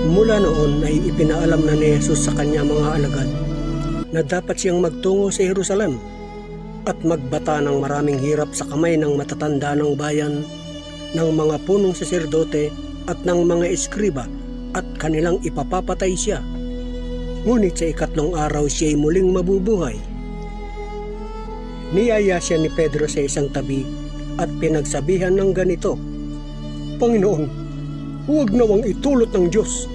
Mula noon ay ipinaalam na ni Jesus sa kanya mga alagad na dapat siyang magtungo sa Jerusalem at magbata ng maraming hirap sa kamay ng matatanda ng bayan, ng mga punong saserdote at ng mga eskriba, at kanilang ipapapatay siya. Ngunit sa ikatlong araw siya'y muling mabubuhay. Niyaya siya ni Pedro sa isang tabi at pinagsabihan ng ganito, "Panginoon, huwag nawang itulot ng Diyos.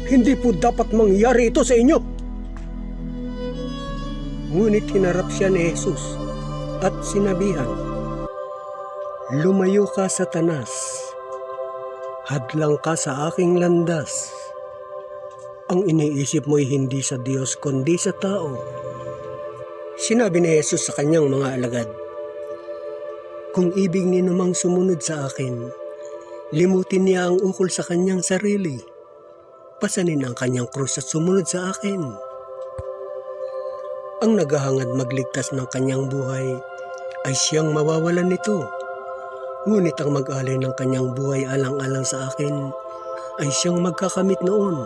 Hindi po dapat mangyari ito sa inyo." Ngunit hinarap siya ni Jesus at sinabihan, "Lumayo ka, Satanas. Hadlang ka sa aking landas. Ang iniisip mo'y hindi sa Diyos kundi sa tao." Sinabi ni Jesus sa kanyang mga alagad, "Kung ibig ni namang sumunod sa akin, limutin niya ang ukol sa kanyang sarili. Pasanin ang kanyang krus at sumunod sa akin. Ang naghahangad magligtas ng kanyang buhay ay siyang mawawalan nito. Ngunit ang mag-alay ng kanyang buhay alang-alang sa akin ay siyang magkakamit noon.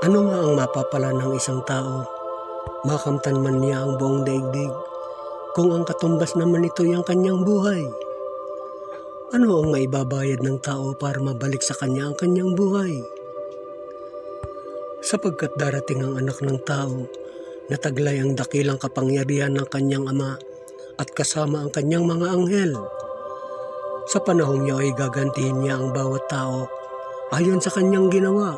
Ano nga ang mapapala ng isang tao? Makamtan man niya ang buong daigdig, kung ang katumbas naman ito ay ang kanyang buhay. Ano ang maibabayad ng tao para mabalik sa kanya ang kanyang buhay? Sapagkat darating ang anak ng tao na taglay ang dakilang kapangyarihan ng kanyang ama at kasama ang kanyang mga anghel. Sa panahong niya ay gagantihin niya ang bawat tao ayon sa kanyang ginawa.